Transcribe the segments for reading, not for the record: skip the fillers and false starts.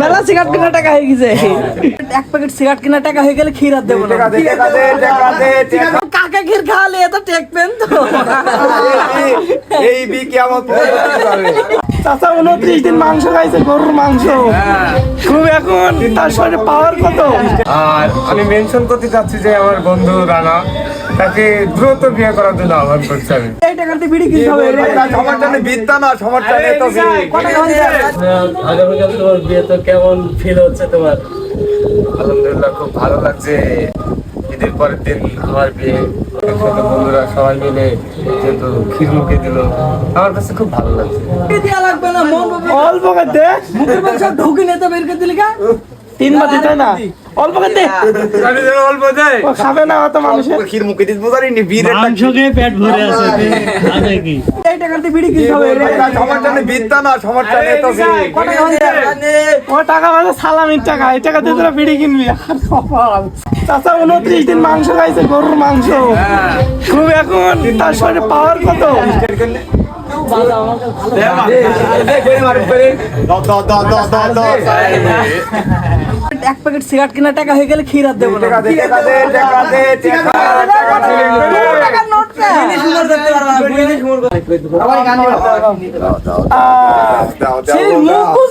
মেলা সিগারেট কেনার টাকা হয়ে গেছে, এক প্যাকেট সিগারেট কেনার টাকা হয়ে গেলে ক্ষীর আর দেবো না। কাকা ক্ষীর খাওয়ালে এত টেকবেন তো। এই বি কিয়ামত চাচা 29 দিন মাংস খাইছে, গরুর মাংস। খুব এখন তার শরীরে পাওয়ার কত। আর আমি মেনশন করতে চাচ্ছি যে আমার বন্ধু রানা তাকে দ্রুত বিয়ে করার জন্য আহ্বান করছি আমি। এই টাকাতে বিড়ি কিনতে হবে। সমর্থনে বিদ্যা না, সমর্থনে তো আগামীকাল তোমার বিয়ে, তো কেমন ফিল হচ্ছে তোমার? আলহামদুলিল্লাহ, খুব ভালো লাগছে। ঈদের পরের দিন আমার বিয়ে, একসাথে বন্ধুরা সবাই মিলে যেহেতু ক্ষীর মুখে দিল, আমার কাছে খুব ভালো লাগছে। দেয়া লাগবে না, অল্প করতে মুখের মাংস ঢুকে নিতে বের করে দিলি কা 3 বাটি, তাই না? অল্প করতে অল্প দেয় খাবে না অত মানুষের। ক্ষীর মুখে দিতে বোঝারিনি, বিয়ের মাংস খেয়ে পেট ভরে আছে, আগে কি? এই টাকাতে বিড়ি কিনতে হবে। সমর্থনে বিদ্যা না, সমর্থনে তো ও টাকা মানে সালামির টাকা, এই টাকা দিয়ে তোরা বিড়ি কিনবি। চাচা 29 দিন মাংস খাইছে, গরুর মাংস। খুব এখন তার শরীরে পাওয়ার কত। এক প্যাকেট সিগারেট কেনার টাকা হয়ে গেলে ক্ষীর আর দেবো না।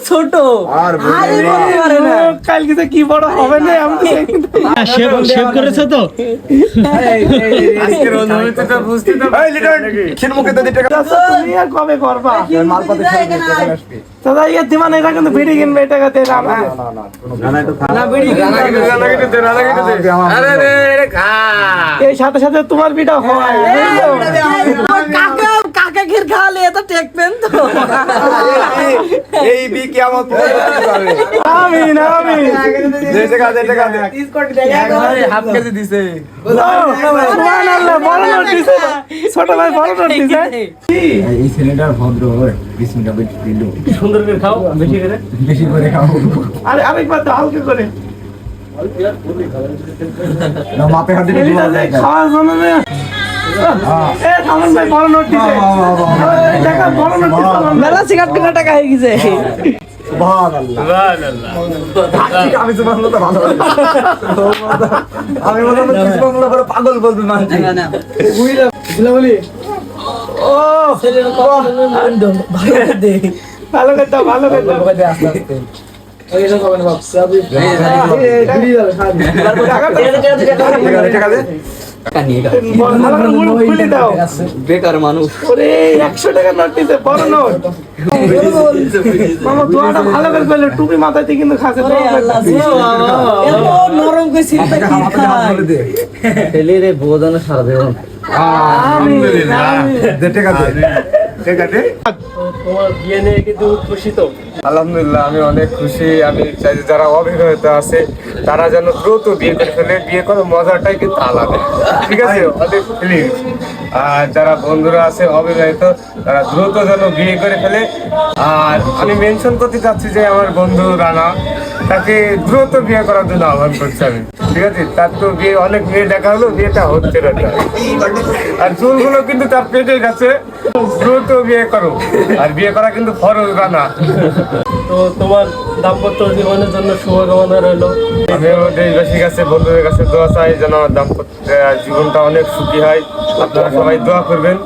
ছোট কালকে কি বড় হবে না। আমি শেভ করেছো তো? বুঝতে তো ক্ষীর মুখে দিতে তুমি আর কবে করবা? দাদা ইয়ে দিমান, এটা কিন্তু বিড়ি কিনবে এই টাকাতে। এই সাথে সাথে তোমার বিটা হয়। কাকা ক্ষীর খাওয়ালে এত টেকবেন তো। এই বি কিয়ামত আমি হাফ কেজি দিছে। সুবহানাল্লাহ, বড় নোট দিছে। ছোট ভাই বড় নোট দিছে। এই ছেলেটার ভদ্র, বিসমিল্লাহ দিল। সুন্দর করে খাও, বেশি করে খাও। আরে আরেকবার তো হালকা করে না, মাপে হাতে খাওয়ার জন্য না। ভাই বড় নোট দিছে। টাকা বড় নোট দিছে। মেলা সিগারেট কেনার টাকা হয়ে গেছে। আমি তো বাংলা তো ভালো, আমি মনে হয় বাংলা করে পাগল বলবি মানুষ। বলি ও ভালো কথা, ভালো কথা। বেকার মানুষ 100 টাকা নোট দিতে, বড় নোট। মামা দোয়াটা ভালো করে করলে, টুপি মাথায় দিয়ে কিন্তু খাচ্ছে। নরম করে সিলটা ক্ষীর খায়। ছেলেরে বোঝানো সারা দেবো। তোমার বিয়ে নিয়ে কিন্তু খুশি তো? আলহামদুলিল্লাহ, আমি অনেক খুশি। আমি চাই যে যারা অবিবাহিত আছে তারা যেন দ্রুত বিয়ে করে ফেলে। বিয়ে করার মজাটাই কিন্তু আলাদা, ঠিক আছে? অনেক ফিলিংস। আর যারা বন্ধুরা আছে অবিবাহিত, তারা দ্রুত যেন বিয়ে করে ফেলে। আর আমি মেনশন করতে চাচ্ছি যে আমার বন্ধু রানা তাকে দ্রুত বিয়ে করার জন্য আহ্বান করছি আমি, ঠিক আছে? তার তো বিয়ে, অনেক মেয়ে দেখা হলো, বিয়েটা হচ্ছে না। আর চুলগুলো কিন্তু তার পেটে গেছে। দ্রুত বিয়ে করো, আর বিয়ে করা কিন্তু ফরজ রানা। তো তোমার দাম্পত্য জীবনের জন্য শুভকামনা রইল। আমিও দেশবাসীর কাছে, বন্ধুদের কাছে দোয়া চাই যেন আমার দাম্পত্য জীবনটা অনেক সুখী হয়। আপনারা সবাই দোয়া করবেন।